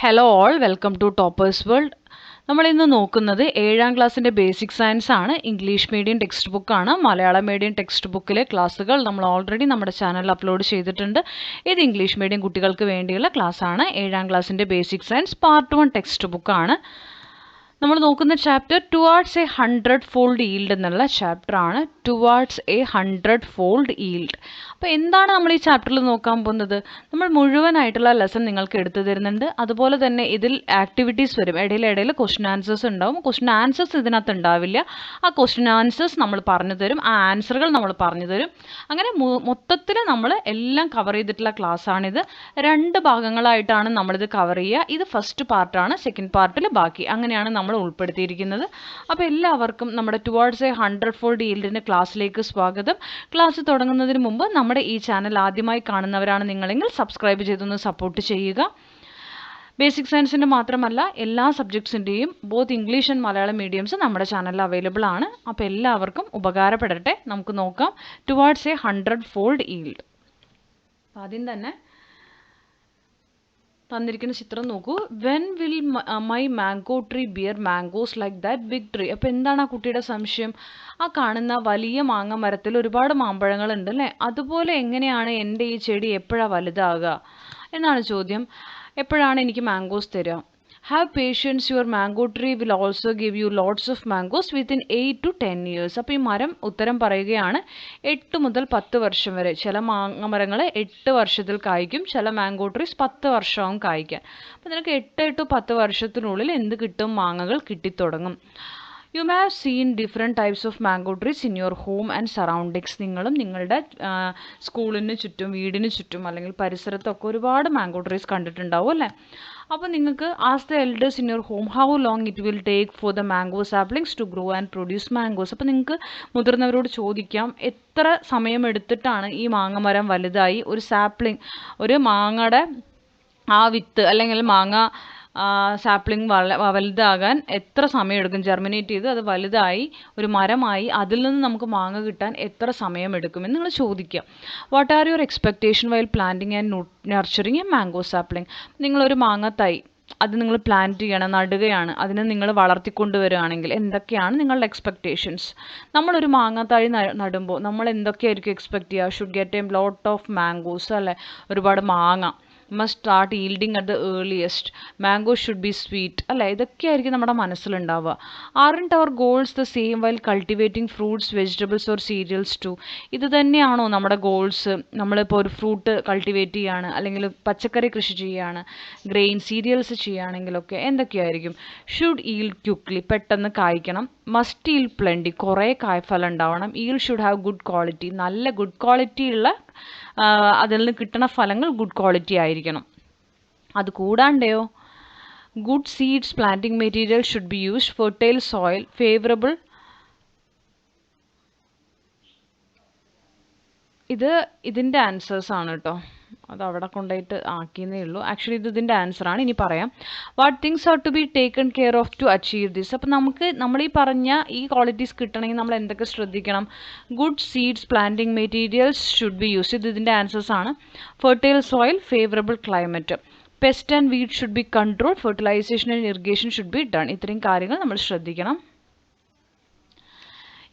Hello all welcome to toppers world. നമ്മൾ ഇന്ന് നോക്കുന്നത് 7ാം ക്ലാസ്സിൻ്റെ ബേസിക് സയൻസ് ആണ്. ഇംഗ്ലീഷ് മീഡിയം ടെക്സ്റ്റ് ബുക്കാണ്. മലയാളം മീഡിയം ടെക്സ്റ്റ് ബുക്കിലെ ക്ലാസ്സുകൾ നമ്മൾ ഓൾറെഡി നമ്മുടെ ചാനലിൽ അപ്ലോഡ് ചെയ്തിട്ടുണ്ട്. ഇത് ഇംഗ്ലീഷ് മീഡിയം കുട്ടികൾക്ക് വേണ്ടിയുള്ള ക്ലാസ്സാണ്. 7ാം ക്ലാസ്സിൻ്റെ ബേസിക് സയൻസ് പാർട്ട് 1 ടെക്സ്റ്റ് ബുക്കാണ്. നമ്മൾ നോക്കുന്ന chapter towards a 100-fold yield എന്നുള്ള ചാപ്റ്ററാണ്. Towards a 100-fold yield. അപ്പോൾ എന്താണ് നമ്മൾ ഈ ചാപ്റ്ററിൽ നോക്കാൻ പോകുന്നത്? നമ്മൾ മുഴുവനായിട്ടുള്ള ലെസൺ നിങ്ങൾക്ക് എടുത്തു തരുന്നുണ്ട്. അതുപോലെ തന്നെ ഇതിൽ ആക്ടിവിറ്റീസ് വരും. ഇടയിലിടയിൽ ക്വസ്റ്റ്യൻ ആൻസേഴ്സ് ഉണ്ടാവും. ക്വസ്റ്റ്യൻ ആൻസേഴ്സ് ഇതിനകത്ത് ഉണ്ടാവില്ല. ആ ക്വസ്റ്റ്യൻ ആൻസേഴ്സ് നമ്മൾ പറഞ്ഞു തരും. ആ ആൻസറുകൾ നമ്മൾ പറഞ്ഞു തരും. അങ്ങനെ മൊത്തത്തിൽ നമ്മൾ എല്ലാം കവർ ചെയ്തിട്ടുള്ള ക്ലാസ്സാണിത്. 2 ഭാഗങ്ങളായിട്ടാണ് നമ്മളിത് കവർ ചെയ്യുക. ഇത് ഫസ്റ്റ് പാർട്ടാണ്. സെക്കൻഡ് പാർട്ടിൽ ബാക്കി. അങ്ങനെയാണ് നമ്മൾ ഉൾപ്പെടുത്തിയിരിക്കുന്നത്. അപ്പോൾ എല്ലാവർക്കും നമ്മുടെ ടുവാർഡ്സ് എ 100-fold yieldന്റെ ക്ലാസ്സിലേക്ക് സ്വാഗതം. ക്ലാസ് തുടങ്ങുന്നതിന് മുമ്പ് നമ്മുടെ ഈ ചാനൽ ആദ്യമായി കാണുന്നവരാണ് നിങ്ങളെങ്കിൽ സബ്സ്ക്രൈബ് ചെയ്തൊന്ന് സപ്പോർട്ട് ചെയ്യുക. ബേസിക് സയൻസിൻ്റെ മാത്രമല്ല എല്ലാ സബ്ജക്ട്സിൻ്റെയും both English and Malayalam mediums നമ്മുടെ ചാനലിൽ അവൈലബിൾ ആണ്. അപ്പോൾ എല്ലാവർക്കും ഉപകാരപ്പെടട്ടെ. നമുക്ക് നോക്കാം ടുവാർഡ്സ് എ 100-fold yield. ആദ്യം തന്നെ തന്നിരിക്കുന്ന ചിത്രം നോക്കൂ. When will my mango tree bear mangoes like that big tree. അപ്പോൾ എന്താണ് ആ കുട്ടിയുടെ സംശയം? ആ കാണുന്ന വലിയ മാങ്ങ മരത്തിൽ ഒരുപാട് മാമ്പഴങ്ങളുണ്ട് അല്ലേ, അതുപോലെ എങ്ങനെയാണ് എൻ്റെ ഈ ചെടി എപ്പോഴാണ് വലുതാകുക എന്നാണ് ചോദ്യം. എപ്പോഴാണ് എനിക്ക് മാംഗോസ് തരിക? Have patients, your mango tree will also give you lots of mangoes within 8 to 10 years. അപ്പോൾ ഈ മരം ഉത്തരം പറയുകയാണ് 8 മുതൽ 10 വർഷം വരെ. ചില മാങ്ങ മരങ്ങൾ 8 വർഷത്തിൽ കായ്ക്കും, ചില മാംഗോ ട്രീസ് 10 വർഷവും കായ്ക്കാൻ. അപ്പോൾ നിനക്ക് 8 to 10 വർഷത്തിനുള്ളിൽ എന്ത് കിട്ടും? മാങ്ങകൾ കിട്ടിത്തുടങ്ങും. You may have seen different types of mango trees in your home and surroundings. നിങ്ങളും നിങ്ങളുടെ സ്കൂളിന് ചുറ്റും, വീടിന് ചുറ്റും അല്ലെങ്കിൽ പരിസരത്തൊക്കെ ഒരുപാട് മാംഗോ ട്രീസ് കണ്ടിട്ടുണ്ടാവും അല്ലേ. അപ്പോൾ നിങ്ങൾക്ക് ask the elders in your home how long it will take for the mango saplings to grow and produce mangoes. അപ്പോൾ നിങ്ങൾക്ക് മുതിർന്നവരോട് ചോദിക്കാം എത്ര സമയം എടുത്തിട്ടാണ് ഈ മാങ്ങമരം വലുതായി ഒരു സാപ്ലിങ്, ഒരു മാങ്ങയുടെ ആ വിത്ത് അല്ലെങ്കിൽ മാങ്ങ സാപ്ലിംഗ് വലുതാകാൻ എത്ര സമയം എടുക്കും? ജെർമിനേറ്റ് ചെയ്ത് അത് വലുതായി ഒരു മരമായി അതിൽ നിന്ന് നമുക്ക് മാങ്ങ കിട്ടാൻ എത്ര സമയം എടുക്കുമെന്ന് നിങ്ങൾ ചോദിക്കുക. What are your expectation while planting and nurturing A mango sapling. നിങ്ങളൊരു മാങ്ങ തൈ അത് നിങ്ങൾ പ്ലാന്റ് ചെയ്യണം, നടുകയാണ്, അതിനെ നിങ്ങൾ വളർത്തിക്കൊണ്ടുവരികയാണെങ്കിൽ എന്തൊക്കെയാണ് നിങ്ങളുടെ എക്സ്പെക്റ്റേഷൻസ്? നമ്മളൊരു മാങ്ങാത്താഴി നടുമ്പോൾ നമ്മൾ എന്തൊക്കെയായിരിക്കും എക്സ്പെക്റ്റ് ചെയ്യുക? Should get a lot of mangoes അല്ലേ, ഒരുപാട് മാങ്ങ. Must start yielding at the earliest. Mango should be sweet അല്ലേ, ഇതൊക്കെയായിരിക്കും നമ്മുടെ മനസ്സിലുണ്ടാവുക. Aren't our goals the same while cultivating fruits, vegetables or cereals too. ഇത് തന്നെയാണോ നമ്മുടെ ഗോൾസ്? നമ്മളിപ്പോൾ ഒരു ഫ്രൂട്ട് കൾട്ടിവേറ്റ് ചെയ്യുകയാണ് അല്ലെങ്കിൽ പച്ചക്കറി കൃഷി ചെയ്യുകയാണ്, ഗ്രെയിൻ സീരിയൽസ് ചെയ്യുകയാണെങ്കിലൊക്കെ എന്തൊക്കെയായിരിക്കും? ഷുഡ് yield ക്വിക്ക്ലി, പെട്ടെന്ന് കായ്ക്കണം. മസ്റ്റ് yield പ്ലെൻറ്റി, കുറേ കായ്ഫലം ഉണ്ടാവണം. yield should have good quality, നല്ല ഗുഡ് ക്വാളിറ്റി ഉള്ള അതിൽ നിന്ന് കിട്ടുന്ന ഫലങ്ങൾ ഗുഡ് ക്വാളിറ്റി ആയിരിക്കണം. അത് കൂടാണ്ടെയോ good seeds, planting material should be used, fertile soil, favourable. ഇതിൻ്റെ ആൻസേഴ്സ് ആണ് കേട്ടോ, അത് അവിടെ കൊണ്ടുപോയിട്ട് ആക്കിയെന്നേ ഉള്ളൂ. ആക്ച്വലി ഇതിൻ്റെ ആൻസറാണ്. ഇനി പറയാം. What things are to be taken care of to achieve this. അപ്പോൾ നമ്മൾ ഈ പറഞ്ഞ ഈ ക്വാളിറ്റീസ് കിട്ടണമെങ്കിൽ നമ്മൾ എന്തൊക്കെ ശ്രദ്ധിക്കണം? Good seeds, planting materials should be use. ഇതിൻ്റെ ആൻസേഴ്സ് ആണ്. Fertile soil, favourable climate, pest and weed should be control, fertilization and irrigation should be done. ഇത്രയും കാര്യങ്ങൾ നമ്മൾ ശ്രദ്ധിക്കണം.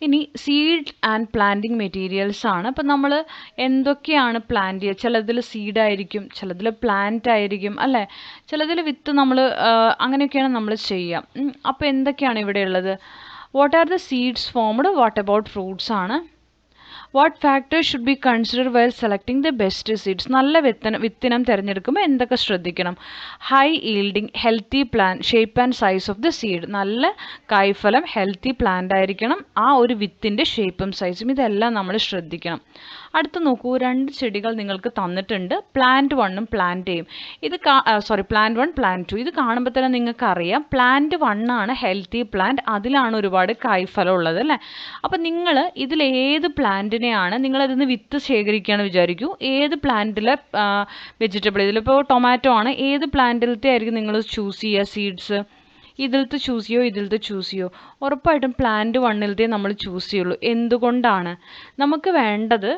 ഇനി സീഡ് ആൻഡ് പ്ലാന്റിംഗ് മെറ്റീരിയൽസ് ആണ്. അപ്പം നമ്മൾ എന്തൊക്കെയാണ് പ്ലാന്റ് ചെയ്യുക? ചിലതിൽ സീഡായിരിക്കും, ചിലതിൽ പ്ലാന്റ് ആയിരിക്കും അല്ലേ, ചിലതിൽ വിത്ത് നമ്മൾ അങ്ങനെയൊക്കെയാണ് നമ്മൾ ചെയ്യുക. അപ്പോൾ എന്തൊക്കെയാണ് ഇവിടെ ഉള്ളത്? What are the seeds formed? What about fruits ആണ്. What factors should be consider while selecting the best seeds. നല്ല വിത്തിനം തിരഞ്ഞെടുക്കുമ്പോൾ എന്തൊക്കെ ശ്രദ്ധിക്കണം? High yielding, healthy plant, shape and size of the seed. നല്ല കായ്ഫലം, ഹെൽത്തി പ്ലാന്റ് ആയിരിക്കണം, ആ ഒരു വിത്തിൻ്റെ ഷേപ്പും സൈസും, ഇതെല്ലാം നമ്മൾ ശ്രദ്ധിക്കണം. അടുത്ത് നോക്കൂ, 2 ചെടികൾ നിങ്ങൾക്ക് തന്നിട്ടുണ്ട്, പ്ലാന്റ് 1ഉം പ്ലാന്റ് 2യും. Plant 1, plant 2. ഇത് കാണുമ്പോൾ തന്നെ നിങ്ങൾക്ക് അറിയാം പ്ലാന്റ് 1 ആണ് ഹെൽത്തി പ്ലാന്റ്, അതിലാണ് ഒരുപാട് കായ്ഫലം ഉള്ളത് അല്ലേ. അപ്പം നിങ്ങൾ ഇതിലേത് പ്ലാന്റിനെയാണ്, നിങ്ങളതിൽ നിന്ന് വിത്ത് ശേഖരിക്കുകയാണെന്ന് വിചാരിക്കൂ. ഏത് പ്ലാന്റിലെ വെജിറ്റബിൾ, ഇതിലിപ്പോൾ ടൊമാറ്റോ ആണ്, ഏത് പ്ലാന്റിലത്തെ ആയിരിക്കും നിങ്ങൾ ചൂസ് ചെയ്യുക സീഡ്സ്? ഇതിലത്തെ ചൂസ് ചെയ്യോ, ഇതിലത്തെ ചൂസ് ചെയ്യോ? ഉറപ്പായിട്ടും പ്ലാന്റ് 1ലത്തെ നമ്മൾ ചൂസ് ചെയ്യുള്ളൂ. എന്തുകൊണ്ടാണ്? നമുക്ക് വേണ്ടത്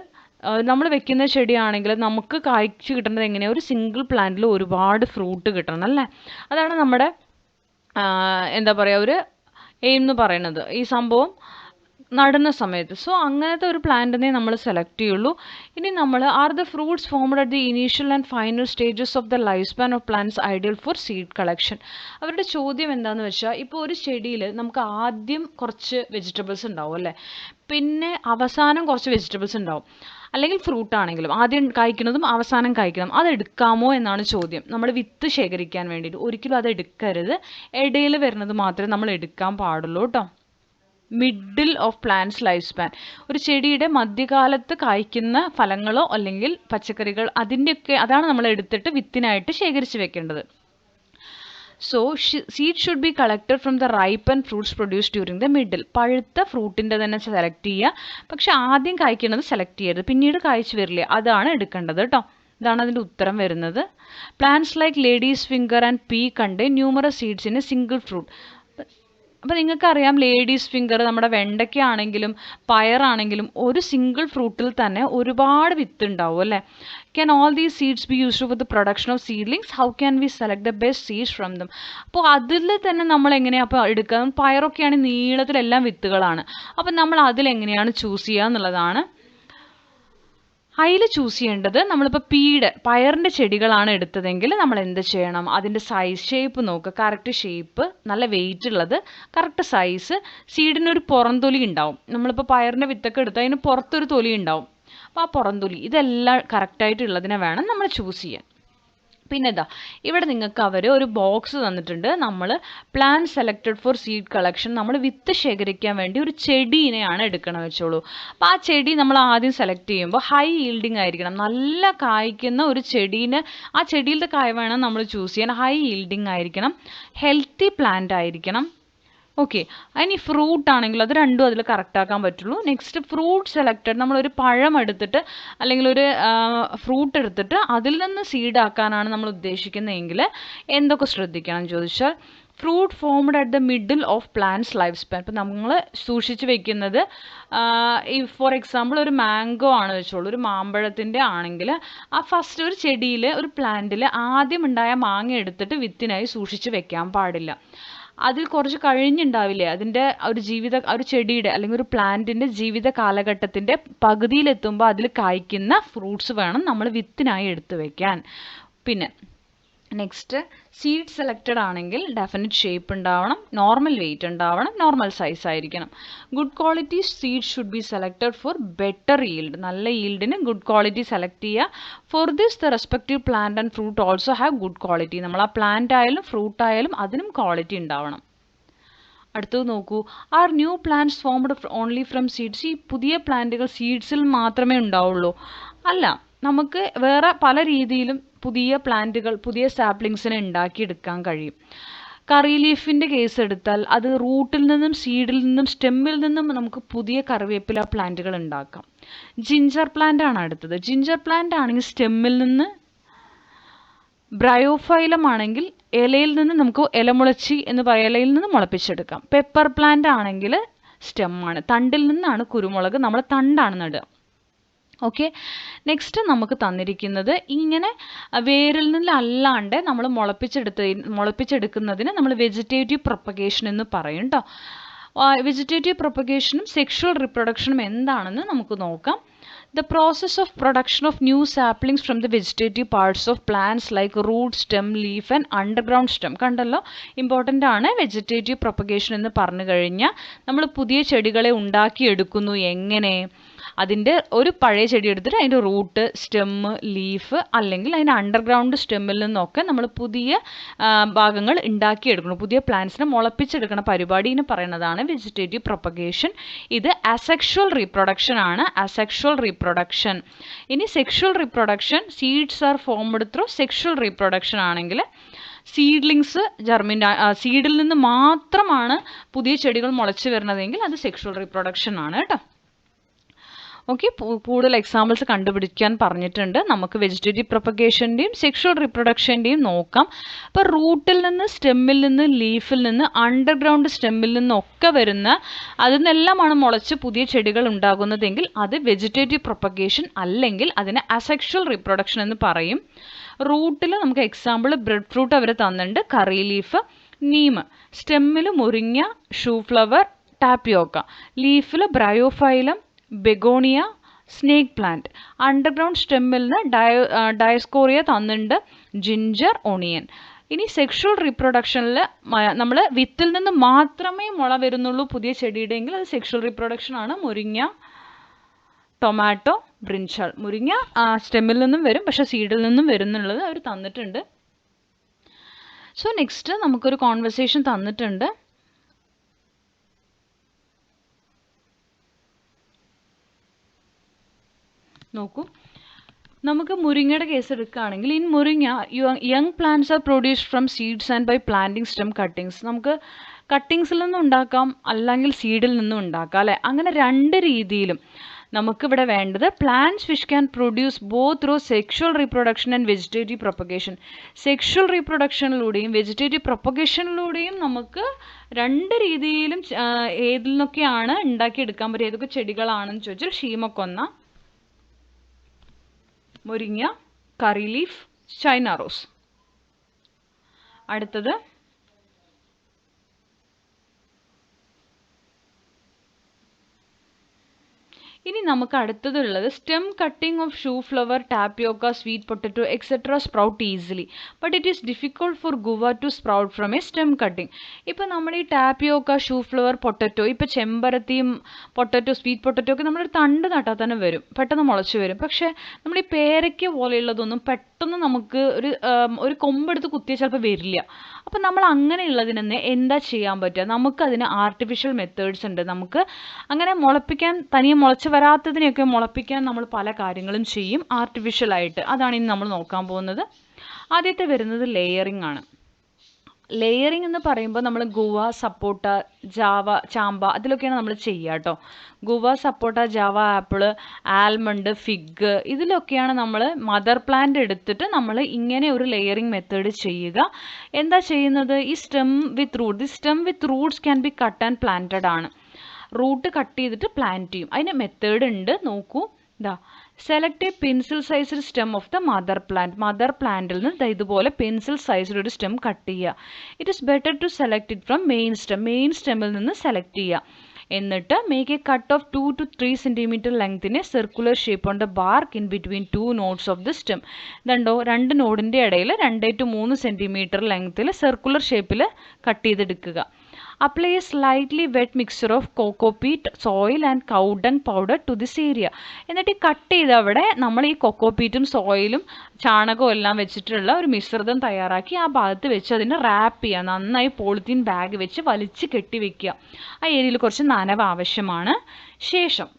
നമ്മൾ വെക്കുന്ന ചെടിയാണെങ്കിൽ നമുക്ക് കായ്ച്ച് കിട്ടുന്നത് എങ്ങനെയാണ്, ഒരു സിംഗിൾ പ്ലാന്റിൽ ഒരുപാട് ഫ്രൂട്ട് കിട്ടണം അല്ലേ. അതാണ് നമ്മുടെ എന്താ പറയുക, ഒരു എയിം എന്ന് പറയുന്നത് ഈ സംഭവം നടുന്ന സമയത്ത്. സോ അങ്ങനത്തെ ഒരു പ്ലാന്റിനെ നമ്മൾ സെലക്ട് ചെയ്യുള്ളൂ. ഇനി നമ്മൾ are the fruits formed at the initial and final stages of the life span of plants ideal four seed collection. അവരുടെ ചോദ്യം എന്താണെന്ന് വെച്ചാൽ, ഇപ്പോൾ ഒരു ചെടിയിൽ നമുക്ക് ആദ്യം കുറച്ച് വെജിറ്റബിൾസ് ഉണ്ടാവും അല്ലേ, പിന്നെ അവസാനം കുറച്ച് വെജിറ്റബിൾസ് ഉണ്ടാവും, അല്ലെങ്കിൽ ഫ്രൂട്ട് ആണെങ്കിലും ആദ്യം കായ്ക്കുന്നതും അവസാനം കായ്ക്കണം, അത് എടുക്കാമോ എന്നാണ് ചോദ്യം. നമ്മൾ വിത്ത് ശേഖരിക്കാൻ വേണ്ടിയിട്ട് ഒരിക്കലും അത് എടുക്കരുത്, ഇടയിൽ വരുന്നത് മാത്രമേ നമ്മൾ എടുക്കാൻ പാടുള്ളൂ കേട്ടോ. Middle of plants life span, ഒരു ചെടിയുടെ മധ്യകാലത്ത് കായ്ക്കുന്ന ഫലങ്ങളോ അല്ലെങ്കിൽ പച്ചക്കറികൾ, അതിൻ്റെയൊക്കെ അതാണ് നമ്മൾ എടുത്തിട്ട് വിത്തിനായിട്ട് ശേഖരിച്ച് വെക്കേണ്ടത്. So seed should be collected from the ripe and fruits produce during the middle. പഴുത്ത ഫ്രൂട്ടിൻ്റെ തന്നെ സെലക്ട് ചെയ്യുക, പക്ഷെ ആദ്യം കായ്ക്കുന്നത് സെലക്ട് ചെയ്യരുത്, പിന്നീട് കായ്ച്ചു വരില്ലേ അതാണ് എടുക്കേണ്ടത് കേട്ടോ. ഇതാണ് അതിൻ്റെ ഉത്തരം വരുന്നത്. Plants like ladies finger and P contain numerous seeds in A single fruit. അപ്പോൾ നിങ്ങൾക്കറിയാം, ലേഡീസ് ഫിംഗർ, നമ്മുടെ വെണ്ടയ്ക്ക ആണെങ്കിലും പയറാണെങ്കിലും ഒരു സിംഗിൾ ഫ്രൂട്ടിൽ തന്നെ ഒരുപാട് വിത്ത് ഉണ്ടാവും അല്ലേ. Can all these seeds be used for the production of seedlings, how can we select the best seeds from them. അപ്പോൾ അതിൽ തന്നെ നമ്മൾ എങ്ങനെയാണ് അപ്പോൾ എടുക്കുക, പയറൊക്കെയാണ് നീളത്തിലെല്ലാം വിത്തുകളാണ്, അപ്പം നമ്മൾ അതിലെങ്ങനെയാണ് ചൂസ് ചെയ്യുക എന്നുള്ളതാണ്. അതിൽ ചൂസ് ചെയ്യേണ്ടത്, നമ്മളിപ്പോൾ പയറിൻ്റെ ചെടികളാണ് എടുത്തതെങ്കിൽ നമ്മൾ എന്ത് ചെയ്യണം, അതിൻ്റെ സൈസ്, ഷേപ്പ് നോക്കുക, കറക്റ്റ് ഷേപ്പ്, നല്ല വെയിറ്റ് ഉള്ളത്, കറക്റ്റ് സൈസ്. സീഡിനൊരു പുറംതൊലി ഉണ്ടാവും, നമ്മളിപ്പോൾ പയറിൻ്റെ വിത്തൊക്കെ എടുത്താൽ അതിന് പുറത്തൊരു തൊലി ഉണ്ടാവും, അപ്പോൾ ആ പുറംതൊലി ഇതെല്ലാം കറക്റ്റായിട്ടുള്ളതിനെ വേണം നമ്മൾ ചൂസ് ചെയ്യാൻ. പിന്നെ ഇവിടെ നിങ്ങൾക്ക് അവർ ഒരു ബോക്സ് തന്നിട്ടുണ്ട്, നമ്മൾ plan selected four seed collection, നമ്മൾ വിത്ത് ശേഖരിക്കാൻ വേണ്ടി ഒരു ചെടീനെയാണ് എടുക്കണം വെച്ചോളൂ. അപ്പോൾ ആ ചെടി നമ്മൾ ആദ്യം സെലക്ട് ചെയ്യുമ്പോൾ ഹൈ ഈൽഡിങ് ആയിരിക്കണം, നല്ല കായ്ക്കുന്ന ഒരു ചെടീനെ, ആ ചെടിയിലത്തെ കായ വേണം നമ്മൾ ചൂസ് ചെയ്യാൻ, ഹൈ ഈൽഡിങ് ആയിരിക്കണം, ഹെൽത്തി പ്ലാന്റ് ആയിരിക്കണം. ഓക്കെ, അതിന് ഫ്രൂട്ട് ആണെങ്കിൽ അത് രണ്ടും അതിൽ കറക്റ്റാക്കാൻ പറ്റുള്ളൂ. നെക്സ്റ്റ് ഫ്രൂട്ട് സെലക്റ്റഡ്, നമ്മളൊരു പഴം എടുത്തിട്ട് അല്ലെങ്കിൽ ഒരു ഫ്രൂട്ട് എടുത്തിട്ട് അതിൽ നിന്ന് സീഡാക്കാനാണ് നമ്മൾ ഉദ്ദേശിക്കുന്നതെങ്കിൽ എന്തൊക്കെ ശ്രദ്ധിക്കണം ചോദിച്ചാൽ, fruit formed at the middle of plants life span. ഇപ്പം നമ്മൾ സൂക്ഷിച്ച് വെക്കുന്നത്, ഈ ഫോർ എക്സാമ്പിൾ ഒരു മാംഗോ ആണ് വെച്ചോളൂ, ഒരു മാമ്പഴത്തിൻ്റെ ആണെങ്കിൽ ആ ഫസ്റ്റ് ഒരു ചെടിയിൽ ഒരു പ്ലാന്റിൽ ആദ്യം ഉണ്ടായ മാങ്ങ എടുത്തിട്ട് വിത്തിനായി സൂക്ഷിച്ച് വെക്കാൻ പാടില്ല. അതിൽ കുറച്ച് കഴിഞ്ഞുണ്ടാവില്ലേ അതിൻ്റെ ഒരു ചെടിയുടെ അല്ലെങ്കിൽ ഒരു പ്ലാന്റിൻ്റെ ജീവിത കാലഘട്ടത്തിൻ്റെ പകുതിയിലെത്തുമ്പോൾ അതിൽ കായ്ക്കുന്ന ഫ്രൂട്ട്സ് വേണം നമ്മൾ വിത്തിനായി എടുത്തു വയ്ക്കാൻ. പിന്നെ നെക്സ്റ്റ്, സീഡ് സെലക്റ്റഡ് ആണെങ്കിൽ ഡെഫിനിറ്റ് ഷേപ്പ് ഉണ്ടാവണം, നോർമൽ വെയിറ്റ് ഉണ്ടാവണം, നോർമൽ സൈസ് ആയിരിക്കണം. Good quality seed should be selected four better yield, നല്ല ഈൽഡിന് ഗുഡ് ക്വാളിറ്റി സെലക്ട് ചെയ്യുക. For this the respective plant and fruit also have good quality, നമ്മൾ ആ plant ആയാലും fruit ആയാലും അതിനും ക്വാളിറ്റി ഉണ്ടാവണം. അടുത്തത് നോക്കൂ, are new plants formed only from seeds. ഈ പുതിയ പ്ലാന്റുകൾ സീഡ്സിൽ മാത്രമേ ഉണ്ടാവുള്ളൂ? അല്ല, നമുക്ക് വേറെ പല രീതിയിലും പുതിയ പ്ലാന്റുകൾ, പുതിയ സാപ്ലിങ്സിനെ ഉണ്ടാക്കിയെടുക്കാൻ കഴിയും. കറി ലീഫിൻ്റെ കേസ് എടുത്താൽ അത് റൂട്ടിൽ നിന്നും സീഡിൽ നിന്നും സ്റ്റെമ്മിൽ നിന്നും നമുക്ക് പുതിയ കറിവേപ്പില പ്ലാന്റുകൾ ഉണ്ടാക്കാം. ജിഞ്ചർ പ്ലാന്റ് ആണ് അടുത്തത്. ജിഞ്ചർ പ്ലാന്റ് ആണെങ്കിൽ സ്റ്റെമ്മിൽ നിന്ന്, ബ്രയോഫൈലം ആണെങ്കിൽ ഇലയിൽ നിന്ന് നമുക്ക് ഇലമുളച്ചി എന്ന് പറയുക, ഇലയിൽ നിന്ന് മുളപ്പിച്ചെടുക്കാം. പെപ്പർ പ്ലാന്റ് ആണെങ്കിൽ സ്റ്റെമ്മാണ്, തണ്ടിൽ നിന്നാണ് കുരുമുളക്, നമ്മൾ തണ്ടാണ് നടുക. ഓക്കെ, നെക്സ്റ്റ് നമുക്ക് തന്നിരിക്കുന്നത് ഇങ്ങനെ വേരിൽ നിന്നല്ലാണ്ട് നമ്മൾ മുളപ്പിച്ചെടുക്കുന്നതിന് നമ്മൾ വെജിറ്റേറ്റീവ് പ്രൊപ്പഗേഷൻ എന്ന് പറയും കേട്ടോ. വെജിറ്റേറ്റീവ് പ്രൊപ്പഗേഷനും സെക്ഷുവൽ റിപ്രൊഡക്ഷനും എന്താണെന്ന് നമുക്ക് നോക്കാം. The process of production of new saplings from the vegetative parts of plants like root, stem, leaf and underground stem. കണ്ടല്ലോ, ഇമ്പോർട്ടൻ്റ് ആണ് വെജിറ്റേറ്റീവ് പ്രൊപ്പഗേഷൻ എന്ന് പറഞ്ഞു കഴിഞ്ഞാൽ നമ്മൾ പുതിയ ചെടികളെ ഉണ്ടാക്കിയെടുക്കുന്നു. എങ്ങനെ? അതിൻ്റെ ഒരു പഴയ ചെടി എടുത്തിട്ട് അതിൻ്റെ റൂട്ട്, സ്റ്റെമ്മ്, ലീഫ് അല്ലെങ്കിൽ അതിൻ്റെ അണ്ടർഗ്രൗണ്ട് സ്റ്റെമ്മിൽ നിന്നൊക്കെ നമ്മൾ പുതിയ ഭാഗങ്ങൾ ഉണ്ടാക്കിയെടുക്കണം. പുതിയ പ്ലാന്റ്സിനെ മുളപ്പിച്ചെടുക്കുന്ന പരിപാടിനെ പറയുന്നതാണ് വെജിറ്റേറ്റീവ് പ്രൊപ്പഗേഷൻ. ഇത് അസെക്ഷുവൽ റീപ്രൊഡക്ഷൻ ആണ്, അസെക്ഷുവൽ റീപ്രൊഡക്ഷൻ. ഇനി sexual reproduction, seeds are formed through sexual reproduction ആണെങ്കിൽ സീഡ്ലിങ്സ് സീഡിൽ നിന്ന് മാത്രമാണ് പുതിയ ചെടികൾ മുളച്ച് വരുന്നതെങ്കിൽ അത് സെക്ഷുവൽ റീപ്രൊഡക്ഷൻ ആണ് കേട്ടോ. ഓക്കെ, കൂടുതൽ എക്സാമ്പിൾസ് കണ്ടുപിടിക്കാൻ പറഞ്ഞിട്ടുണ്ട്. നമുക്ക് വെജിറ്റേറ്റീവ് പ്രൊപ്പഗേഷൻ്റെയും സെക്ഷുവൽ റിപ്രൊഡക്ഷൻ്റെയും നോക്കാം. അപ്പോൾ റൂട്ടിൽ നിന്ന്, സ്റ്റെമ്മിൽ നിന്ന്, ലീഫിൽ നിന്ന്, അണ്ടർഗ്രൗണ്ട് സ്റ്റെമ്മിൽ നിന്നൊക്കെ വരുന്ന അതിൽ നിന്നെല്ലാമാണ് മുളച്ച് പുതിയ ചെടികൾ ഉണ്ടാകുന്നതെങ്കിൽ അത് വെജിറ്റേറ്റീവ് പ്രൊപ്പഗേഷൻ, അല്ലെങ്കിൽ അതിനെ അസെക്ഷുവൽ റിപ്രൊഡക്ഷൻ എന്ന് പറയും. റൂട്ടിൽ നമുക്ക് എക്സാമ്പിൾ ബ്രെഡ് ഫ്രൂട്ട് അവർ തന്നിട്ടുണ്ട്, കറി ലീഫ്, നീം. സ്റ്റെമ്മിൽ മുരിങ്ങ, ഷൂ ഫ്ലവർ, ടാപ്പിയോക്ക. ലീഫിൽ bryophyllum, begonia, snake plant. Underground സ്റ്റെമ്മിൽ നിന്ന് ഡയസ്കോറിയ തന്നിട്ടുണ്ട്, ജിഞ്ചർ, ഒണിയൻ. ഇനി സെക്ഷുവൽ റീപ്രൊഡക്ഷനിൽ നമ്മൾ വിത്തിൽ നിന്ന് മാത്രമേ മുള വരുന്നുള്ളൂ പുതിയ ചെടിയുടെയെങ്കിൽ അത് സെക്ഷുവൽ റീപ്രൊഡക്ഷൻ ആണ്. മുരിങ്ങ, ടൊമാറ്റോ, ബ്രിഞ്ചാൾ. മുരിങ്ങ സ്റ്റെമ്മിൽ നിന്നും വരും, പക്ഷെ സീഡിൽ നിന്നും വരുന്നുള്ളത് അവർ തന്നിട്ടുണ്ട്. സോ നെക്സ്റ്റ് നമുക്കൊരു കോൺവെർസേഷൻ തന്നിട്ടുണ്ട്. നോക്കൂ, നമുക്ക് മുരിങ്ങയുടെ കേസ് എടുക്കുകയാണെങ്കിൽ, in muringa young plants are produced from seeds and by planting stem cuttings. നമുക്ക് കട്ടിങ്സിൽ നിന്നും ഉണ്ടാക്കാം, അല്ലെങ്കിൽ സീഡിൽ നിന്നും ഉണ്ടാക്കാം, അല്ലേ? അങ്ങനെ രണ്ട് രീതിയിലും നമുക്കിവിടെ വേണ്ടത് plants which can produce both through sexual reproduction and vegetative propagation. Sexual റീപ്രൊഡക്ഷനിലൂടെയും വെജിറ്റേറ്റീവ് പ്രൊപ്പഗേഷനിലൂടെയും നമുക്ക് രണ്ട് രീതിയിലും ഏതിൽ നിന്നൊക്കെയാണ് ഉണ്ടാക്കിയെടുക്കാൻ പറ്റുക, ഏതൊക്കെ ചെടികളാണെന്ന് ചോദിച്ചാൽ ഷീമക്കൊന്ന, മുരിങ്ങ, കറി ലീഫ്, ചൈന റോസ്. അടുത്തത് ഇനി നമുക്ക് അടുത്തതുള്ളത് stem cutting of shoe flower, tapioca, sweet potato etcetera sprout easily, but it is difficult for guava to sprout from a stem cutting. ഇപ്പോൾ നമ്മൾ ഈ ടാപ്പിയോക്ക, ഷൂ ഫ്ലവർ, പൊട്ടറ്റോ, ഇപ്പോൾ ചെമ്പരത്തിയും പൊട്ടറ്റോ, സ്വീറ്റ് പൊട്ടറ്റോ ഒക്കെ നമ്മളൊരു തണ്ട് നട്ടാൽ തന്നെ വരും, പെട്ടെന്ന് മുളച്ച് വരും. പക്ഷേ നമ്മൾ ഈ പേരയ്ക്ക പോലെയുള്ളതൊന്നും പെട്ടെന്ന് നമുക്ക് ഒരു കൊമ്പെടുത്ത് കുത്തിയാൽ ചിലപ്പോൾ വരില്ല. അപ്പം നമ്മൾ അങ്ങനെയുള്ളതിനെ എന്താ ചെയ്യാൻ പറ്റുക? നമുക്കതിന് ആർട്ടിഫിഷ്യൽ മെത്തേഡ്സ് ഉണ്ട്. നമുക്ക് അങ്ങനെ മുളപ്പിക്കാൻ, തനിയെ മുളച്ച് വരാത്തതിനെയൊക്കെ മുളപ്പിക്കാൻ നമ്മൾ പല കാര്യങ്ങളും ചെയ്യും ആർട്ടിഫിഷ്യലായിട്ട്. അതാണ് ഇനി നമ്മൾ നോക്കാൻ പോകുന്നത്. ആദ്യത്തെ വരുന്നത് ലെയറിംഗ് ആണ്. ലെയറിംഗ് എന്ന് പറയുമ്പോൾ നമ്മൾ ഗുവ, സപ്പോട്ട, ജാവ, ചാമ്പ അതിലൊക്കെയാണ് നമ്മൾ ചെയ്യുക കേട്ടോ. ഗുവ, സപ്പോട്ട, ജാവ, ആപ്പിള്, ആൽമണ്ട്, ഫിഗ് ഇതിലൊക്കെയാണ് നമ്മൾ മദർ പ്ലാന്റ് എടുത്തിട്ട് നമ്മൾ ഇങ്ങനെ ഒരു ലെയറിംഗ് മെത്തേഡ് ചെയ്യുക. എന്താ ചെയ്യുന്നത്? ഈ stem with root, the stem with roots can be cut and planted ആണ്. റൂട്ട് കട്ട് ചെയ്തിട്ട് പ്ലാന്റ് ചെയ്യും. അതിന് മെത്തേഡ് ഉണ്ട്, നോക്കൂ. ഇതാ, select a pencil sized stem of the mother plant. Mother പ്ലാന്റിൽ നിന്ന് ഇതുപോലെ പെൻസിൽ സൈസിൽ ഒരു സ്റ്റെം കട്ട് ചെയ്യുക. It is better to select it from main stem. Main സ്റ്റെമ്മിൽ നിന്ന് സെലക്ട് ചെയ്യുക. എന്നിട്ട് make a cut of 2 to 3 cm ലെങ്തിന് circular shape on the bark in between 2 nodes of the stem. ഇതുണ്ടോ, 2 നോഡിൻ്റെ ഇടയിൽ 2 to 3 cm ലെങ്ത്തിൽ circular ഷേപ്പിൽ cut ചെയ്തെടുക്കുക. Apply a slightly wet mixture of coco peat, soil and cow dung powder to this area. എന്നിട്ട് cut ചെയ്ത് അവിടെ നമ്മൾ ഈ കൊക്കോ പീറ്റും സോയിലും ചാണകവും എല്ലാം വെച്ചിട്ടുള്ള ഒരു മിശ്രിതം തയ്യാറാക്കി ആ ഭാഗത്ത് വെച്ച് അതിനെ റാപ്പ് ചെയ്യുക. നന്നായി പോളിത്തീൻ ബാഗ് വെച്ച് വലിച്ച് കെട്ടി വെക്കുക. ആ ഏരിയയിൽ കുറച്ച് നനവ് ആവശ്യമാണ്. ശേഷം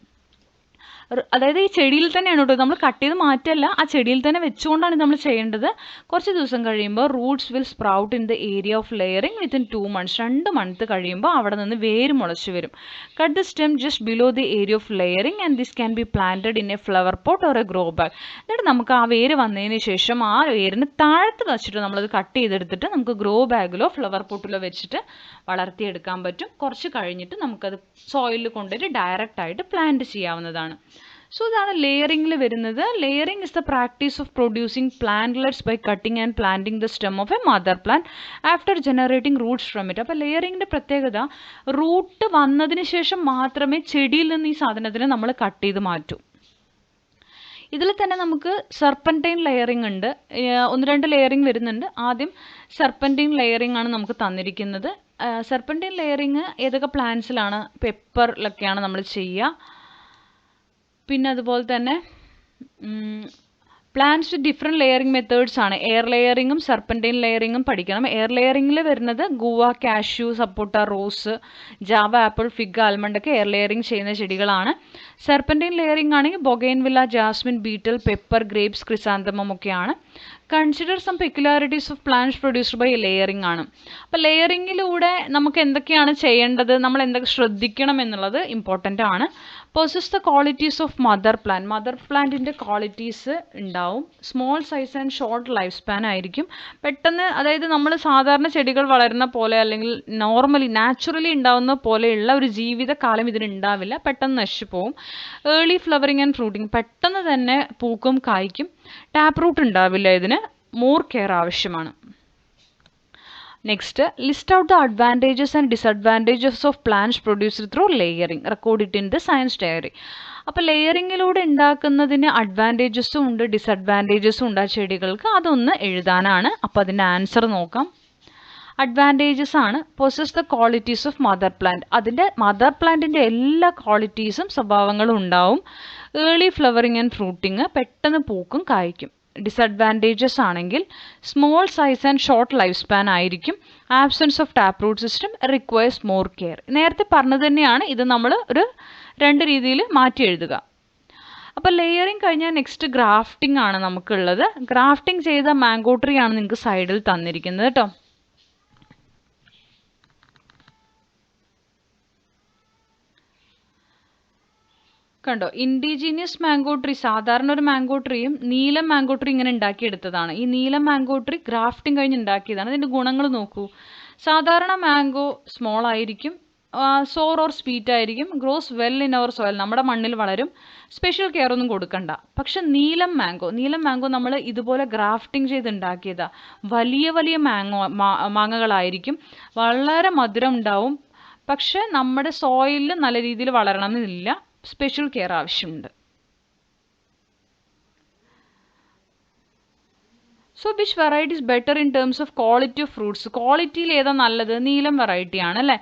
അതായത് ഈ ചെടിയിൽ തന്നെയാണ് കേട്ടോ, നമ്മൾ കട്ട് ചെയ്ത് മാറ്റല്ല, ആ ചെടിയിൽ തന്നെ വെച്ചുകൊണ്ടാണ് നമ്മൾ ചെയ്യേണ്ടത്. കുറച്ച് ദിവസം കഴിയുമ്പോൾ Roots will sprout in the area of layering within 2 months. 2 months കഴിയുമ്പോൾ അവിടെ നിന്ന് വേര് മുളച്ച് വരും. Cut the stem just below the area of layering and this can be planted in A flower pot or A grow bag. എന്നിട്ട് നമുക്ക് ആ വേര് വന്നതിന് ശേഷം ആ വേരിന് താഴത്ത് വെച്ചിട്ട് നമ്മളത് കട്ട് ചെയ്തെടുത്തിട്ട് നമുക്ക് ഗ്രോ ബാഗിലോ ഫ്ലവർ പോട്ടിലോ വെച്ചിട്ട് വളർത്തിയെടുക്കാൻ പറ്റും. കുറച്ച് കഴിഞ്ഞിട്ട് നമുക്കത് സോയിലിൽ കൊണ്ടുപോയിട്ട് ഡയറക്റ്റ് ആയിട്ട് പ്ലാന്റ് ചെയ്യാവുന്നതാണ്. സോ ഇതാണ് ലെയറിംഗിൽ വരുന്നത്. Layering is the practice of producing plantlets by cutting and planting the stem of a mother plant after generating roots from it. അപ്പോൾ ലെയറിംഗിൻ്റെ പ്രത്യേകത, റൂട്ട് വന്നതിന് ശേഷം മാത്രമേ ചെടിയിൽ നിന്ന് ഈ സാധനത്തിനെ നമ്മൾ കട്ട് ചെയ്ത് മാറ്റൂ. ഇതിൽ തന്നെ നമുക്ക് സർപ്പൻറ്റൈൻ ലെയറിംഗ് ഉണ്ട്. 1-2 ലെയറിംഗ് വരുന്നുണ്ട്. ആദ്യം സർപ്പൻറ്റൈൻ ലെയറിംഗ് ആണ് നമുക്ക് തന്നിരിക്കുന്നത്. സർപ്പൻറ്റൈൻ ലെയറിംഗ് ഏതൊക്കെ പ്ലാന്റ്സിലാണ്? പെപ്പറിലൊക്കെയാണ് നമ്മൾ ചെയ്യുക. പിന്നെ അതുപോലെ തന്നെ plants with different layering methods ആണ്. എയർ ലെയറിങ്ങും സർപ്പൻറ്റൈൻ ലെയറിങ്ങും പഠിക്കണം. എയർ ലെയറിങ്ങിൽ വരുന്നത് guava, cashew, sapota, rose, java, apple, fig, almond ഒക്കെ എയർ ലെയറിംഗ് ചെയ്യുന്ന ചെടികളാണ്. സർപ്പൻറ്റൈൻ ലെയറിംഗ് ആണെങ്കിൽ bougainvillea, jasmine, betel, pepper, grapes, chrysanthemum ഒക്കെയാണ്. Consider some peculiarities of plants produced by layering ആണ്. അപ്പോൾ ലെയറിങ്ങിലൂടെ നമുക്ക് എന്തൊക്കെയാണ് ചെയ്യേണ്ടത്, നമ്മൾ എന്തൊക്കെ ശ്രദ്ധിക്കണം എന്നുള്ളത് ഇമ്പോർട്ടൻ്റ് ആണ്. Possess the qualities of mother പ്ലാന്റിൻ്റെ ക്വാളിറ്റീസ് ഉണ്ടാവും. Small size and short life span ആയിരിക്കും. പെട്ടെന്ന്, അതായത് നമ്മൾ സാധാരണ ചെടികൾ വളരുന്ന പോലെ അല്ലെങ്കിൽ നോർമലി നാച്ചുറലി ഉണ്ടാവുന്ന പോലെയുള്ള ഒരു ജീവിതകാലം ഇതിന് ഉണ്ടാവില്ല, പെട്ടെന്ന് നശിച്ചു പോവും. ഏർലി ഫ്ലവറിങ് ആൻഡ് ഫ്രൂട്ടിങ്, പെട്ടെന്ന് തന്നെ പൂക്കും കായ്ക്കും. ടാപ്പ് റൂട്ട് ഉണ്ടാവില്ല, ഇതിന് മോർ കെയർ ആവശ്യമാണ്. Next, list out the advantages and disadvantages of plants produced through layering, record it in the science diary. അപ്പോൾ ലെയറിങ്ങിലൂടെ ഉണ്ടാക്കുന്നതിന് അഡ്വാൻറ്റേജസും ഉണ്ട് ഡിസഡ്വാൻറ്റേജസും ഉണ്ട് ആ ചെടികൾക്ക്, അതൊന്ന് എഴുതാനാണ്. അപ്പോൾ അതിൻ്റെ ആൻസർ നോക്കാം. അഡ്വാൻറ്റേജസ് ആണ് possess the qualities of mother plant. അതിൻ്റെ മദർ പ്ലാന്റിൻ്റെ എല്ലാ ക്വാളിറ്റീസും സ്വഭാവങ്ങളും ഉണ്ടാവും. ഏർലി ഫ്ലവറിങ് ആൻഡ് ഫ്രൂട്ടിങ്, പെട്ടെന്ന് പൂക്കും കായ്ക്കും. ഡിസഡ്വാൻറ്റേജസ് ആണെങ്കിൽ small size and short life span ആയിരിക്കും. Absence of tap root system, requires more care. നേരത്തെ പറഞ്ഞത് തന്നെയാണ്, ഇത് നമ്മൾ ഒരു 2 രീതിയിൽ മാറ്റി എഴുതുക. അപ്പോൾ ലെയറിങ് കഴിഞ്ഞാൽ നെക്സ്റ്റ് ഗ്രാഫ്റ്റിംഗ് ആണ് നമുക്കുള്ളത്. ഗ്രാഫ്റ്റിംഗ് ചെയ്ത മാംഗോ ട്രീ ആണ് നിങ്ങൾക്ക് സൈഡിൽ തന്നിരിക്കുന്നത് കേട്ടോ. കണ്ടോ, ഇൻഡിജീനിയസ് മാംഗോ ട്രീ, സാധാരണ ഒരു മാംഗോ ട്രീയും നീലം മാംഗോ ട്രീ ഇങ്ങനെ ഉണ്ടാക്കിയെടുത്തതാണ്. ഈ നീലം മാംഗോ ട്രീ ഗ്രാഫ്റ്റിംഗ് കഴിഞ്ഞ് ഉണ്ടാക്കിയതാണ്. ഇതിൻ്റെ ഗുണങ്ങൾ നോക്കൂ. സാധാരണ മാംഗോ സ്മോൾ ആയിരിക്കും, സോർ ഓർ സ്വീറ്റ് ആയിരിക്കും, grows well in our soil, നമ്മുടെ മണ്ണിൽ വളരും, സ്പെഷ്യൽ കെയർ ഒന്നും കൊടുക്കണ്ട. പക്ഷെ നീലം മാംഗോ നമ്മൾ ഇതുപോലെ ഗ്രാഫ്റ്റിംഗ് ചെയ്ത് ഉണ്ടാക്കിയതാ. വലിയ വലിയ മാങ്ങകളായിരിക്കും, വളരെ മധുരം ഉണ്ടാവും. പക്ഷെ നമ്മുടെ സോയിലിൽ നല്ല രീതിയിൽ വളരണമെന്നില്ല, സ്പെഷ്യൽ കെയർ ആവശ്യമുണ്ട്. So which variety is better in terms of quality of fruits? ക്വാളിറ്റിയിൽ ഏതാ നല്ലത്? നീലം വെറൈറ്റി ആണ് അല്ലേ.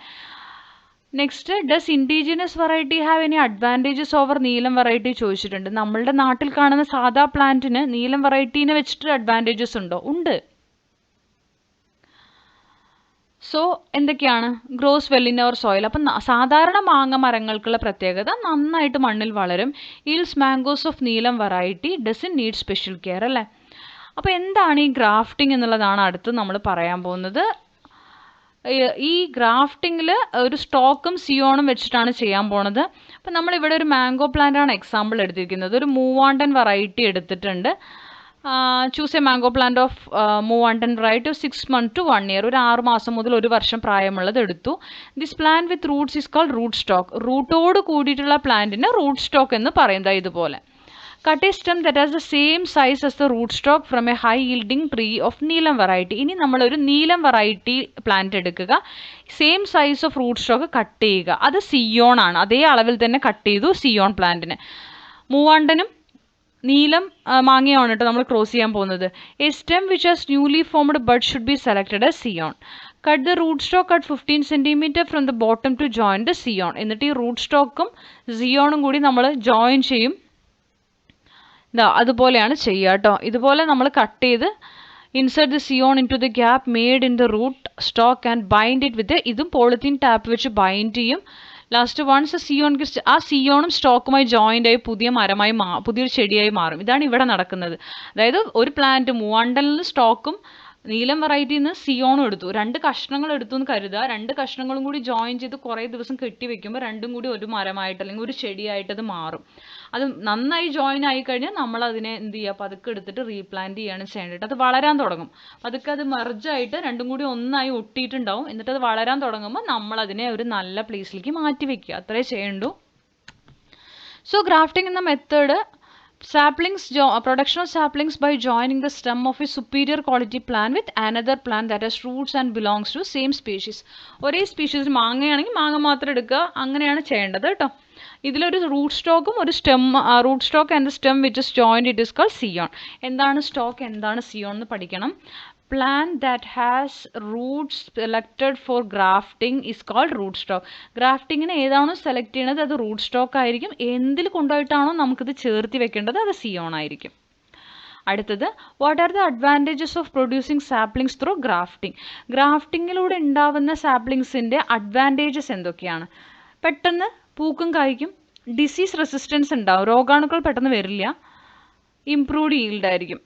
Next, does indigenous variety have any advantages over Neelam variety ചോദിച്ചിട്ടുണ്ട്. നമ്മളുടെ നാട്ടിൽ കാണുന്ന സാധാ പ്ലാന്റിന് നീലം വെറൈറ്റീനെ വെച്ചിട്ട് അഡ്വാൻറ്റേജസ് ഉണ്ടോ? ഉണ്ട്. സോ എന്തൊക്കെയാണ്? Grows well in our soil. അപ്പം സാധാരണ മാങ്ങ മരങ്ങൾക്കുള്ള പ്രത്യേകത നന്നായിട്ട് മണ്ണിൽ വളരും. Else mangoes of Neelam variety doesn't need special care അല്ലേ. അപ്പോൾ എന്താണ് ഈ ഗ്രാഫ്റ്റിംഗ് എന്നുള്ളതാണ് അടുത്ത് നമ്മൾ പറയാൻ പോകുന്നത്. ഈ ഗ്രാഫ്റ്റിങ്ങിൽ ഒരു സ്റ്റോക്കും സിയോണും വെച്ചിട്ടാണ് ചെയ്യാൻ പോണത്. അപ്പം നമ്മളിവിടെ ഒരു മാംഗോ പ്ലാന്റ് ആണ് എക്സാമ്പിൾ എടുത്തിരിക്കുന്നത്. ഒരു മൂവാണ്ടൻ വെറൈറ്റി എടുത്തിട്ടുണ്ട്. Choose a mango plant of Moovandan variety of 6 months to 1 year, ഒരു 6 മാസം മുതൽ 1 വർഷം പ്രായമുള്ളത് എടുത്തു. This plant with roots is called root stock. റൂട്ടോട് കൂടിയിട്ടുള്ള പ്ലാന്റിന് റൂട്ട് സ്റ്റോക്ക് എന്ന് പറയുന്നത് ഇതുപോലെ. Cut a stem that has the same size as the rootstock from a high yielding tree of Neelam variety. ഇനി നമ്മളൊരു നീലം വെറൈറ്റി പ്ലാന്റ് എടുക്കുക, same size of root stock cut ചെയ്യുക. അത് സിയോൺ ആണ്, അതേ അളവിൽ തന്നെ കട്ട് ചെയ്തു സിയോൺ പ്ലാന്റിന്. മൂവാണ്ടനും നീലം മാങ്ങയാണ് കേട്ടോ നമ്മൾ ക്രോസ് ചെയ്യാൻ പോകുന്നത്. A stem which has newly formed bud should be selected as scion. Cut the root stock at 15 cm from the bottom to join the scion. എന്നിട്ട് ഈ റൂട്ട് സ്റ്റോക്കും സിയോണും കൂടി നമ്മൾ ജോയിൻ ചെയ്യും. അതുപോലെയാണ് ചെയ്യുക കേട്ടോ. ഇതുപോലെ നമ്മൾ കട്ട് ചെയ്ത് insert the scion into the gap made in the root stock and bind it with, ഇതും പോളിത്തീൻ ടാപ്പ് വെച്ച് ബൈൻഡ് ചെയ്യും. ലാസ്റ്റ് വൺസ് ആ സിയോണും സ്റ്റോക്കുമായി ജോയിൻ്റ് ആയി പുതിയ മരമായി പുതിയൊരു ചെടിയായി മാറും. ഇതാണ് ഇവിടെ നടക്കുന്നത്. അതായത് ഒരു പ്ലാന്റ് മൂവാണ്ടനിൽ സ്റ്റോക്കും നീലം വെറൈറ്റിയിൽ നിന്ന് സിയോണും എടുത്തു, 2 കഷ്ണങ്ങൾ എടുത്തു എന്ന് കരുതുക. 2 കഷ്ണങ്ങളും കൂടി ജോയിൻ ചെയ്ത് കുറേ ദിവസം കെട്ടി വെക്കുമ്പോൾ രണ്ടും കൂടി ഒരു മരമായിട്ട് അല്ലെങ്കിൽ ഒരു ചെടിയായിട്ട് അത് മാറും. അത് നന്നായി ജോയിൻ ആയി കഴിഞ്ഞാൽ നമ്മൾ അതിനെ എന്ത് ചെയ്യുക, പതുക്കെ എടുത്തിട്ട് റീപ്ലാന്റ് ചെയ്യാണ് ചെയ്യേണ്ടത്. അത് വളരാൻ തുടങ്ങും, പതുക്കെ അത് മെർജായിട്ട് രണ്ടും കൂടി ഒന്നായി ഒട്ടിയിട്ടുണ്ടാവും. എന്നിട്ട് അത് വളരാൻ തുടങ്ങുമ്പോൾ നമ്മൾ അതിനെ ഒരു നല്ല പ്ലേസിലേക്ക് മാറ്റി വെക്കുക, അത്രേ ചെയ്യണ്ടു. സോ ഗ്രാഫ്റ്റിംഗ് എന്ന method production of saplings by joining the stem of a superior quality plant with another plant that has roots and belongs to same species. ഒരേ സ്പീഷീസ് മാങ്ങയാണെങ്കിൽ മാങ്ങ മാത്രം എടുക്കുക, അങ്ങനെയാണ് ചെയ്യേണ്ടത് കേട്ടോ. ഇതിലൊരു റൂട്ട് സ്റ്റോക്കും ഒരു stem, root stock and stem which is joined it is called scion. എന്താണ് സ്റ്റോക്ക്, എന്താണ് സിയോൺ എന്ന് പഠിക്കണം. Plant that has roots selected for grafting is called rootstock. ഗ്രാഫ്റ്റിങ്ങിന് ഏതാണോ സെലക്ട് ചെയ്യുന്നത് അത് റൂട്ട് സ്റ്റോക്ക് ആയിരിക്കും. എന്തിൽ കൊണ്ടുപോയിട്ടാണോ നമുക്കിത് ചേർത്തി വെക്കേണ്ടത് അത് സിയോൺ ആയിരിക്കും. അടുത്തത്, what are the advantages of producing saplings through grafting? ഗ്രാഫ്റ്റിങ്ങിലൂടെ ഉണ്ടാവുന്ന സാപ്ലിങ്സിൻ്റെ അഡ്വാൻറ്റേജസ് എന്തൊക്കെയാണ്? പെട്ടെന്ന് പൂക്കും കായ്ക്കും, ഡിസീസ് റെസിസ്റ്റൻസ് ഉണ്ടാവും, രോഗാണുക്കൾ പെട്ടെന്ന് വരില്ല, ഇംപ്രൂവ്ഡ് ഈൽഡ് ആയിരിക്കും.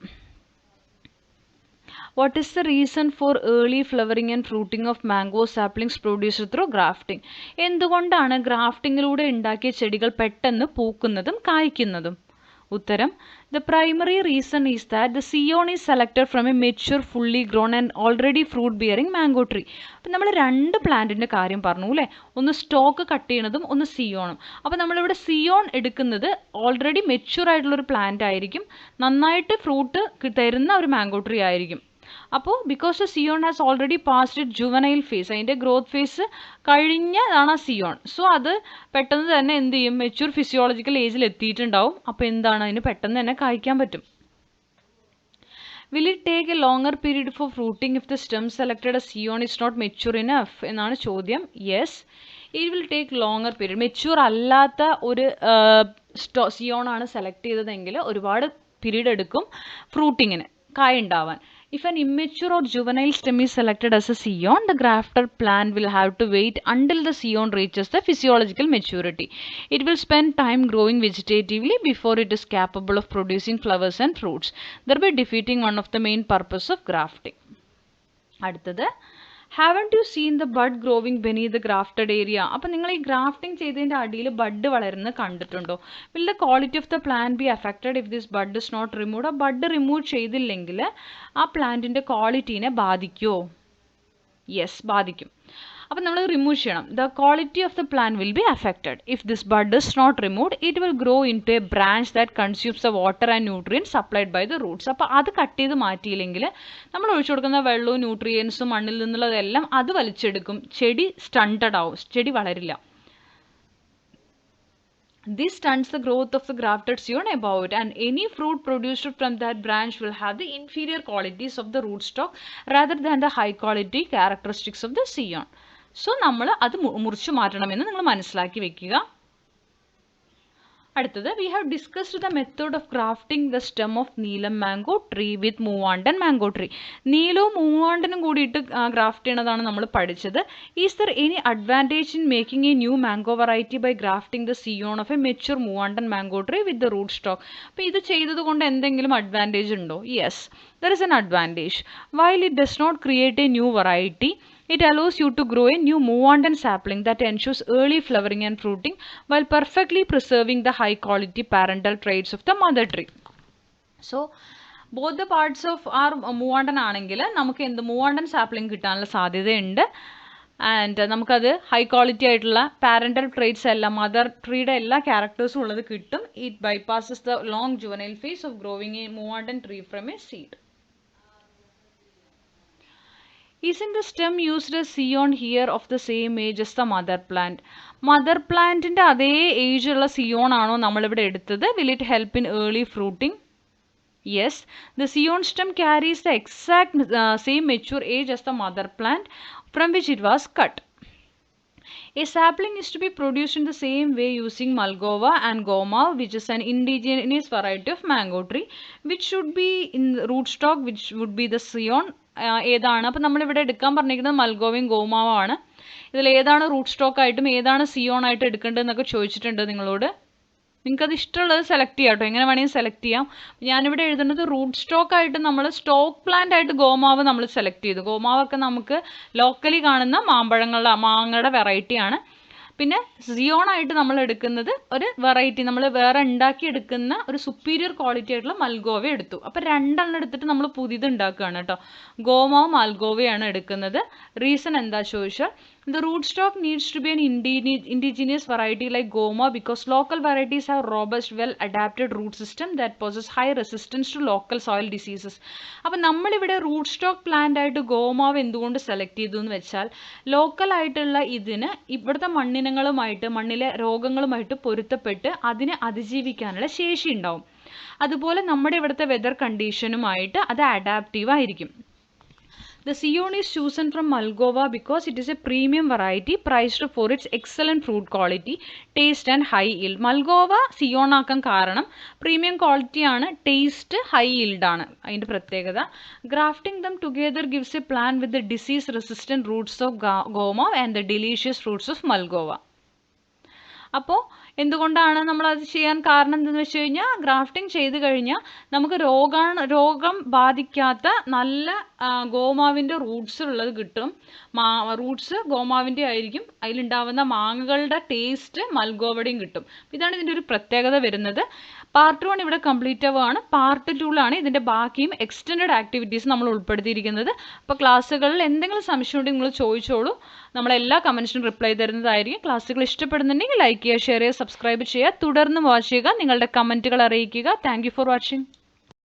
What is the reason for early flowering and fruiting of mango saplings produced through grafting? എന്തുകൊണ്ടാണ് ഗ്രാഫ്റ്റിങ്ങിലൂടെ ഉണ്ടാക്കിയ ചെടികൾ പെട്ടെന്ന് പൂക്കുന്നതും കായ്ക്കുന്നതും? ഉത്തരം, the primary reason is that the scion is selected from a mature, fully grown and already fruit bearing mango tree. അപ്പം നമ്മൾ രണ്ട് പ്ലാന്റിൻ്റെ കാര്യം പറഞ്ഞു അല്ലേ, ഒന്ന് സ്റ്റോക്ക് കട്ട് ചെയ്യണതും ഒന്ന് സിയോണും. അപ്പോൾ നമ്മളിവിടെ സിയോൺ എടുക്കുന്നത് ഓൾറെഡി മെച്യൂർ ആയിട്ടുള്ളൊരു പ്ലാന്റ് ആയിരിക്കും, നന്നായിട്ട് ഫ്രൂട്ട് തരുന്ന ഒരു മാംഗോ ട്രീ ആയിരിക്കും. അപ്പോൾ because the scion has already passed it juvenile phase, അതിൻ്റെ ഗ്രോത്ത് ഫേസ് കഴിഞ്ഞതാണ് ആ സിയോൺ. സോ അത് പെട്ടെന്ന് തന്നെ എന്ത് ചെയ്യും, മെച്യൂർ ഫിസിയോളജിക്കൽ ഏജിൽ എത്തിയിട്ടുണ്ടാവും. അപ്പോൾ എന്താണ്, അതിന് പെട്ടെന്ന് തന്നെ കായ്ക്കാൻ പറ്റും. Will it take a longer period for fruiting if the stem selected a scion is not mature enough എന്നാണ് ചോദ്യം. Yes, it will take longer period. Mature അല്ലാത്ത ഒരു സിയോൺ ആണ് സെലക്ട് ചെയ്തതെങ്കിൽ ഒരുപാട് പീരീഡ് എടുക്കും ഫ്രൂട്ടിങ്ങിന്, കായ ഉണ്ടാവാൻ. If an immature or juvenile stem is selected as a scion, the grafted plant will have to wait until the scion reaches the physiological maturity. It will spend time growing vegetatively before it is capable of producing flowers and fruits, thereby defeating one of the main purposes of grafting. അടുത്തത്, haven't you seen the bud growing beneath the grafted area? അപ്പോൾ നിങ്ങൾ ഈ grafting ചെയ്തതിൻ്റെ അടിയിൽ bud വളരുന്നത് കണ്ടിട്ടുണ്ടോ? will the quality of the plant be affected if this bud is not removed? ആ bud remove ചെയ്തില്ലെങ്കിൽ ആ പ്ലാന്റിൻ്റെ ക്വാളിറ്റീനെ ബാധിക്കുമോ? യെസ്, ബാധിക്കും. അപ്പോൾ നമ്മൾ റിമൂവ് ചെയ്യണം. The quality of the plant will be affected if this bud is not removed. It will grow into a branch that consumes the water and nutrients supplied by the roots. അപ്പോൾ അത് cut ചെയ്ത് മാറ്റിയില്ലെങ്കിൽ നമ്മൾ ഒഴിച്ചു കൊടുക്കുന്ന വെള്ളവും ന്യൂട്രിയൻസും മണ്ണിൽ നിന്നുള്ളതെല്ലാം അത് വലിച്ചെടുക്കും. ചെടി സ്റ്റണ്ടഡ് ആവും, ചെടി വളരില്ല. This stunts the growth of the grafted scion above it, and any fruit produced from that branch will have the inferior qualities of the rootstock rather than the high quality characteristics of the scion. So നമ്മൾ അത് മുറിച്ചു മാറ്റണമെന്ന് നിങ്ങൾ മനസ്സിലാക്കി വെക്കുക. അടുത്തത്, we have discussed the method of grafting the stem of Neelam mango tree with Moovandan mango tree. നീലവും മൂവാണ്ടനും കൂടിയിട്ട് graft ചെയ്യണതാണ് നമ്മൾ പഠിച്ചത്. Is there any advantage in making a new mango variety by grafting the scion of a mature Moovandan mango tree with the rootstock? അപ്പോൾ ഇത് ചെയ്തത് കൊണ്ട് എന്തെങ്കിലും advantage ഉണ്ടോ? Yes, there is an advantage. While it does not create a new variety, it allows you to grow a new Moovandan sapling that ensures early flowering and fruiting while perfectly preserving the high quality parental traits of the mother tree. So both the parts of our മൂവാണ്ടൻ ആണെങ്കിൽ നമുക്ക് എന്ത് മൂവാണ്ടൻ sapling കിട്ടാനുള്ള സാധ്യതയുണ്ട്. And നമുക്കത് high quality ആയിട്ടുള്ള parental traits എല്ലാം mother ട്രീയുടെ എല്ലാ ക്യാരക്ടേഴ്സും ഉള്ളത് കിട്ടും. It bypasses the long juvenile phase of growing a Moovandan tree from a seed. Isn't the stem used as scion here of the same age as the mother plant? Mother പ്ലാന്റിൻ്റെ അതേ age ഉള്ള Zion ആണോ നമ്മളിവിടെ എടുത്തത്? Will it help in early fruiting? Yes, the scion stem carries the exact same mature age as the mother plant from which it was cut. A sapling is to be produced in the same way using Malgova and Goma, which is an indigenous variety of mango tree, which should be in the rootstock, which would be the scion. ഏതാണ്? അപ്പോൾ നമ്മളിവിടെ എടുക്കാൻ പറഞ്ഞിരിക്കുന്നത് മൽഗോവയും ഗോമാവാണ്. ഇതിൽ ഏതാണ് root stock ആയിട്ടും ഏതാണ് Zion ആയിട്ട് എടുക്കേണ്ടതെന്നൊക്കെ ചോദിച്ചിട്ടുണ്ട് നിങ്ങളോട്. നിങ്ങൾക്കത് ഇഷ്ടമുള്ളത് സെലക്ട് ചെയ്യാം കേട്ടോ, എങ്ങനെ വേണമെങ്കിൽ സെലക്ട് ചെയ്യാം. ഞാനിവിടെ എഴുതുന്നത് റൂട്ട് സ്റ്റോക്ക് ആയിട്ട് നമ്മൾ സ്റ്റോക്ക് പ്ലാന്റ് ആയിട്ട് ഗോമാവ് നമ്മൾ സെലക്ട് ചെയ്തു. ഗോമാവൊക്കെ നമുക്ക് ലോക്കലി കാണുന്ന മാങ്ങയുടെ വെറൈറ്റിയാണ്. പിന്നെ സിയോൺ ആയിട്ട് നമ്മൾ എടുക്കുന്നത് ഒരു വെറൈറ്റി, നമ്മൾ വേറെ ഉണ്ടാക്കിയെടുക്കുന്ന ഒരു സുപ്പീരിയർ ക്വാളിറ്റി ആയിട്ടുള്ള മൽഗോവ എടുത്തു. അപ്പോൾ രണ്ടെണ്ണം എടുത്തിട്ട് നമ്മൾ പുതിയത് ഉണ്ടാക്കുകയാണ് കേട്ടോ. ഗോമാവ് മൽഗോവയാണ് എടുക്കുന്നത്. റീസൺ എന്താ ചോദിച്ചാൽ, the rootstock needs to be an indigenous variety like Goma because local varieties have robust, well-adapted root system that possess high resistance to local soil diseases. അപ്പോൾ നമ്മളിവിടെ റൂട്ട് സ്റ്റോക്ക് പ്ലാന്റ് ആയിട്ട് ഗോമാവ് എന്തുകൊണ്ട് സെലക്ട് ചെയ്തു എന്ന് വെച്ചാൽ, local ആയിട്ടുള്ള ഇതിന് ഇവിടുത്തെ മണ്ണിലെ രോഗങ്ങളുമായിട്ട് പൊരുത്തപ്പെട്ട് അതിനെ അതിജീവിക്കാനുള്ള ശേഷി ഉണ്ടാവും. അതുപോലെ നമ്മുടെ ഇവിടുത്തെ വെതർ കണ്ടീഷനുമായിട്ട് അത് അഡാപ്റ്റീവ് ആയിരിക്കും. The scion is chosen from Malgova because it is a premium variety priced for its excellent fruit quality, taste and high yield. Malgova scion ആക്കാൻ കാരണം പ്രീമിയം ക്വാളിറ്റി ആണ്, ടേസ്റ്റ് ഹൈ yield ആണ് അതിൻ്റെ പ്രത്യേകത. Grafting them together gives a plant with the disease resistant roots of Goma and the delicious fruits of Malgova. അപ്പോൾ എന്തുകൊണ്ടാണ് നമ്മളത് ചെയ്യാൻ കാരണം എന്തെന്ന് വെച്ച് കഴിഞ്ഞാൽ ഗ്രാഫ്റ്റിംഗ് ചെയ്ത് കഴിഞ്ഞാൽ നമുക്ക് രോഗം ബാധിക്കാത്ത നല്ല ഗോമാവിൻ്റെ റൂട്ട്സ് ഉള്ളത് കിട്ടും. റൂട്ട്സ് ഗോമാവിൻ്റെ ആയിരിക്കും. അതിലുണ്ടാവുന്ന മാങ്ങകളുടെ ടേസ്റ്റ് മൽഗോവയുടെയും കിട്ടും. ഇതാണ് ഇതിൻ്റെ ഒരു പ്രത്യേകത വരുന്നത്. പാർട്ട് 1 ഇവിടെ കംപ്ലീറ്റ് ആവുകയാണ്. പാർട്ട് 2ലാണ് ഇതിൻ്റെ ബാക്കിയും എക്സ്റ്റെൻഡഡ് ആക്ടിവിറ്റീസ് നമ്മൾ ഉൾപ്പെടുത്തിയിരിക്കുന്നത്. അപ്പോൾ ക്ലാസ്സുകളിൽ എന്തെങ്കിലും സംശയം ഉണ്ടെങ്കിൽ നിങ്ങൾ ചോദിച്ചോളൂ. നമ്മളെല്ലാ കമൻസിനും റിപ്ലൈ തരുന്നതായിരിക്കും. ക്ലാസ്സുകൾ ഇഷ്ടപ്പെടുന്നുണ്ടെങ്കിൽ ലൈക്ക് ചെയ്യുക, ഷെയർ ചെയ്യുക, സബ്സ്ക്രൈബ് ചെയ്യുക. തുടർന്ന് വാച്ച് ചെയ്യുക. നിങ്ങളുടെ കമൻറ്റുകൾ അറിയിക്കുക. Thank you for watching.